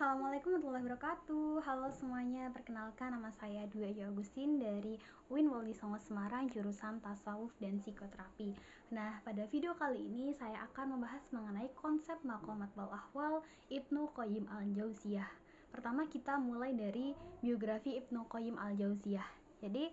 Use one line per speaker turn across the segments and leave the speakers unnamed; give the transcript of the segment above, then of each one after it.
Assalamualaikum warahmatullahi wabarakatuh. Halo semuanya, perkenalkan nama saya Dwi Ayu Agustin dari UIN Wali Songo Semarang, jurusan Tasawuf dan Psikoterapi. Nah, pada video kali ini saya akan membahas mengenai konsep maqamat wal ahwal Ibnu Qayyim al-Jauziyah. Pertama kita mulai dari biografi Ibnu Qayyim al-Jauziyah. Jadi,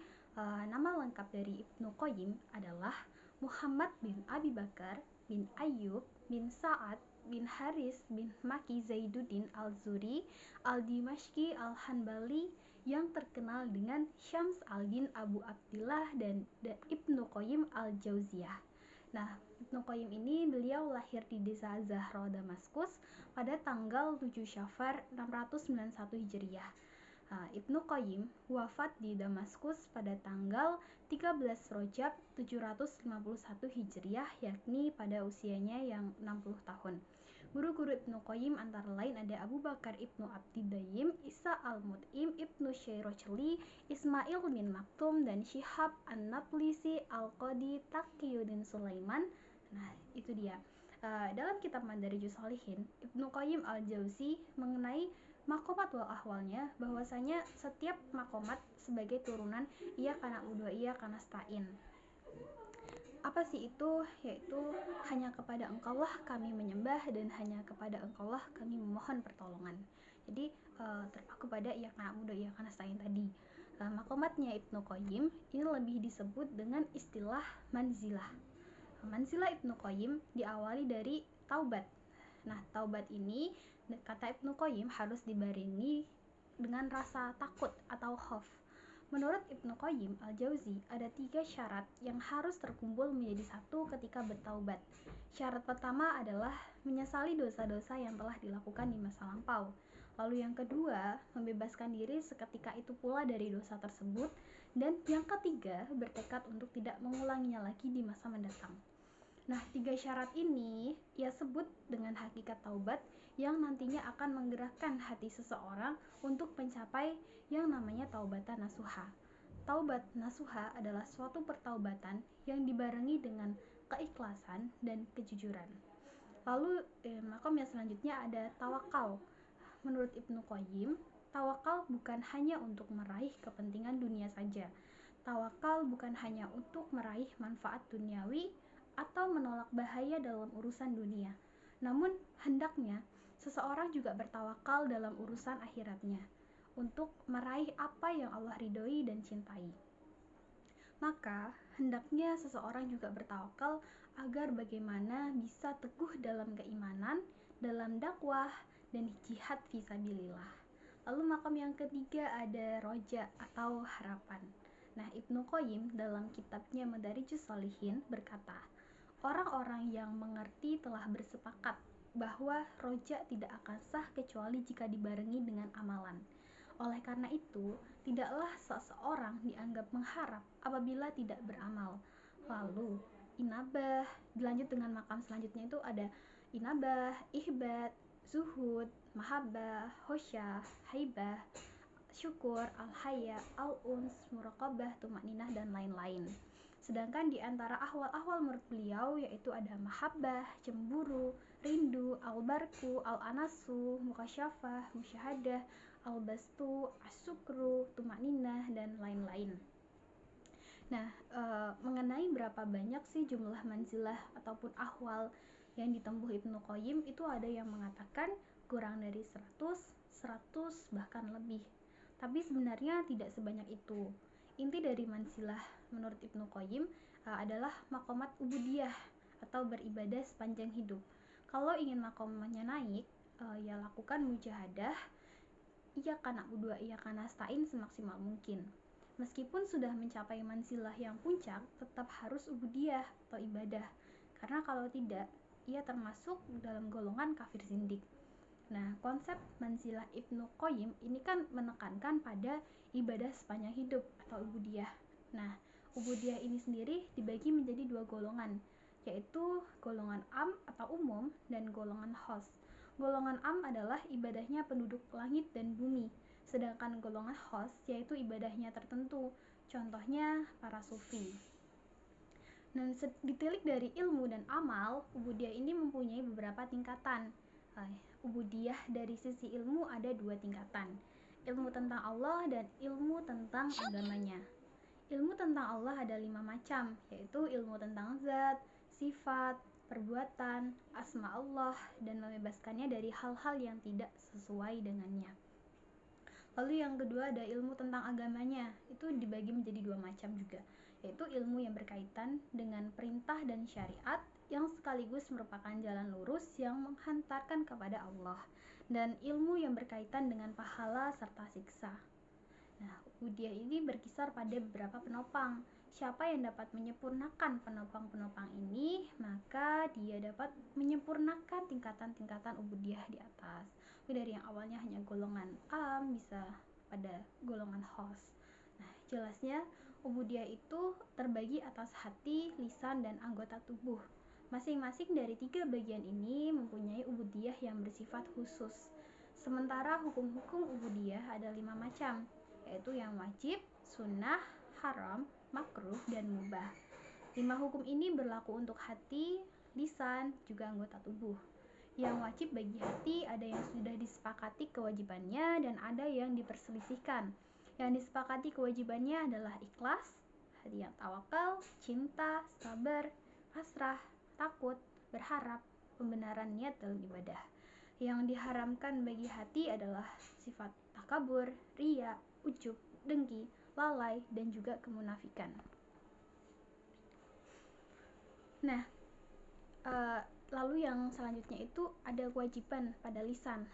nama lengkap dari Ibnu Qayyim adalah Muhammad bin Abi Bakar bin Ayyub bin Sa'ad bin Haris bin Maki Zaiduddin al-Zuri al-Dimashqi al-Hanbali yang terkenal dengan Syams al-Din Abu Abdillah dan Ibnu Qayyim al-Jauziyah. Nah, Ibnu Qayyim ini beliau lahir di desa Zahra, Damaskus pada tanggal 7 Syafar 691 Hijriah. Ibnu Qayyim wafat di Damaskus pada tanggal 13 Rajab 751 Hijriah, yakni pada usianya yang 60 tahun. Guru-guru Ibnu Qayyim antara lain ada Abu Bakar Ibnu Abdidaim, Isa al-Mut'im, Ibnu Syairoceli, Ismail bin Maktum, dan Syihab an-Nablisi, Al-Qadi, Taqiyuddin Sulaiman. Nah, itu dia. Dalam kitab Madarijus Shalihin, Ibnu Qayyim al-Jauzi mengenai maqamat wal ahwalnya bahwasanya setiap maqamat sebagai turunan Iyyaka na'budu wa iyyaka nasta'in. Apa sih itu? Yaitu hanya kepada Engkaulah kami menyembah dan hanya kepada Engkaulah kami memohon pertolongan. Jadi terpaku pada Iyyaka na'budu wa iyyaka nasta'in tadi. Maqamatnya Ibnu Qayyim ini lebih disebut dengan istilah manzilah. Manzilah Ibnu Qayyim diawali dari taubat. Nah, taubat ini kata Ibnu Qayyim harus dibarengi dengan rasa takut atau khauf. Menurut Ibnu Qayyim al-Jauzi, ada 3 syarat yang harus terkumpul menjadi satu ketika bertaubat. Syarat pertama adalah menyesali dosa-dosa yang telah dilakukan di masa lampau. Lalu yang kedua, membebaskan diri seketika itu pula dari dosa tersebut. Dan yang ketiga, bertekad untuk tidak mengulanginya lagi di masa mendatang. Nah, 3 syarat ini ia sebut dengan hakikat taubat yang nantinya akan menggerakkan hati seseorang untuk mencapai yang namanya taubatan nasuha. Taubat nasuha adalah suatu pertaubatan yang dibarengi dengan keikhlasan dan kejujuran. Lalu makom yang selanjutnya ada tawakal. Menurut Ibnu Qayyim, tawakal bukan hanya untuk meraih kepentingan dunia saja. Tawakal bukan hanya untuk meraih manfaat duniawi atau menolak bahaya dalam urusan dunia. Namun, hendaknya seseorang juga bertawakal dalam urusan akhiratnya untuk meraih apa yang Allah ridhoi dan cintai. Maka, hendaknya seseorang juga bertawakal agar bagaimana bisa teguh dalam keimanan, dalam dakwah, dan jihad fisabilillah. Lalu makam yang ketiga ada roja atau harapan. Nah, Ibnu Qayyim dalam kitabnya Madarijus Shalihin berkata, orang-orang yang mengerti telah bersepakat bahwa roja tidak akan sah kecuali jika dibarengi dengan amalan. Oleh karena itu, tidaklah seseorang dianggap mengharap apabila tidak beramal. Lalu, inabah, dilanjut dengan makam selanjutnya itu ada inabah, ihbat, zuhud, mahabbah, khosyah, haibah, syukur, al-haya, al-uns, muraqabah, tumakninah, dan lain-lain. Sedangkan di antara ahwal-ahwal menurut beliau yaitu ada mahabbah, cemburu, rindu, al-barku, al-anasu, mukasyafah, musyahadah, al-bastu, as-sukru, tumakninah, dan lain-lain. Nah, mengenai berapa banyak sih jumlah manzilah ataupun ahwal yang ditempuh Ibnu Qayyim, itu ada yang mengatakan kurang dari 100, bahkan lebih. Tapi sebenarnya tidak sebanyak itu. Inti dari manzilah menurut Ibnu Qayyim adalah maqamat ubudiyah atau beribadah sepanjang hidup. Kalau ingin maqamnya naik, ya lakukan mujahadah, iyyaka na'budu wa iyyaka nasta'in semaksimal mungkin. Meskipun sudah mencapai manzilah yang puncak, tetap harus ubudiyah atau ibadah. Karena kalau tidak, ia termasuk dalam golongan kafir zindik. Nah, konsep manzilah Ibnu Qayyim ini kan menekankan pada ibadah sepanjang hidup atau ubudiyah. Nah, ubudiyah ini sendiri dibagi menjadi 2 golongan, yaitu golongan am atau umum dan golongan khos. Golongan am adalah ibadahnya penduduk langit dan bumi, sedangkan golongan khos yaitu ibadahnya tertentu, contohnya para sufi. Dan ditilik dari ilmu dan amal, ubudiyah ini mempunyai beberapa tingkatan. ubudiyah dari sisi ilmu ada dua tingkatan, ilmu tentang Allah dan ilmu tentang agamanya. Ilmu tentang Allah ada 5 macam, yaitu ilmu tentang zat, sifat, perbuatan, asma Allah, dan membebaskannya dari hal-hal yang tidak sesuai dengannya. Lalu yang kedua ada ilmu tentang agamanya, itu dibagi menjadi 2 macam juga, yaitu ilmu yang berkaitan dengan perintah dan syariat yang sekaligus merupakan jalan lurus yang menghantarkan kepada Allah, dan ilmu yang berkaitan dengan pahala serta siksa. Nah, ubudiyah ini berkisar pada beberapa penopang. Siapa yang dapat menyempurnakan penopang-penopang ini, maka dia dapat menyempurnakan tingkatan-tingkatan ubudiyah di atas. Dari yang awalnya hanya golongan am, bisa pada golongan khos. Nah, jelasnya ubudiyah itu terbagi atas hati, lisan, dan anggota tubuh. Masing-masing dari 3 bagian ini mempunyai ubudiyah yang bersifat khusus. Sementara hukum-hukum ubudiyah ada 5 macam, yaitu yang wajib, sunnah, haram, makruh, dan mubah. 5 hukum ini berlaku untuk hati, lisan, juga anggota tubuh. Yang wajib bagi hati ada yang sudah disepakati kewajibannya dan ada yang diperselisihkan. Yang disepakati kewajibannya adalah ikhlas, hati yang tawakal, cinta, sabar, pasrah, takut, berharap, pembenaran niat dalam ibadah. Yang diharamkan bagi hati adalah sifat takabur, riya, ujub, dengki, lalai, dan juga kemunafikan. Nah, lalu yang selanjutnya itu ada kewajiban pada lisan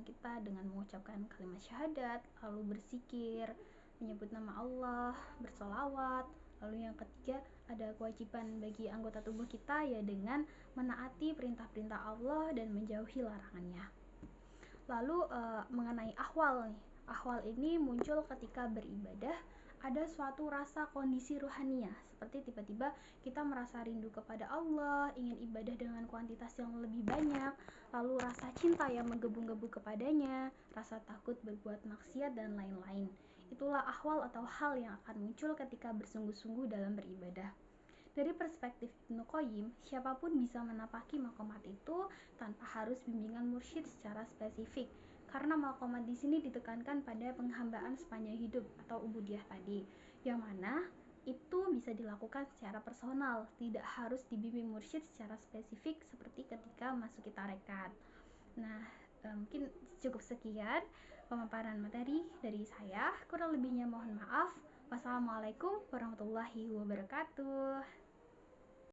kita dengan mengucapkan kalimat syahadat, lalu berzikir, menyebut nama Allah, bersolawat. Lalu yang ketiga ada kewajiban bagi anggota tubuh kita, ya dengan menaati perintah-perintah Allah dan menjauhi larangannya. Lalu mengenai ahwal nih, ahwal ini muncul ketika beribadah ada suatu rasa kondisi ruhaniyah, seperti tiba-tiba kita merasa rindu kepada Allah, ingin ibadah dengan kuantitas yang lebih banyak, lalu rasa cinta yang menggebu-gebu kepadanya, rasa takut berbuat maksiat, dan lain-lain. Itulah ahwal atau hal yang akan muncul ketika bersungguh-sungguh dalam beribadah. Dari perspektif Ibnu Qayyim, siapapun bisa menapaki maqamat itu tanpa harus bimbingan mursyid secara spesifik. Karena maqamat di sini ditekankan pada penghambaan sepanjang hidup atau ubudiyah tadi, yang mana itu bisa dilakukan secara personal, tidak harus dibimbing mursyid secara spesifik seperti ketika masuki tarekat. Nah, mungkin cukup sekian pemaparan materi dari saya. Kurang lebihnya mohon maaf. Wassalamualaikum warahmatullahi wabarakatuh.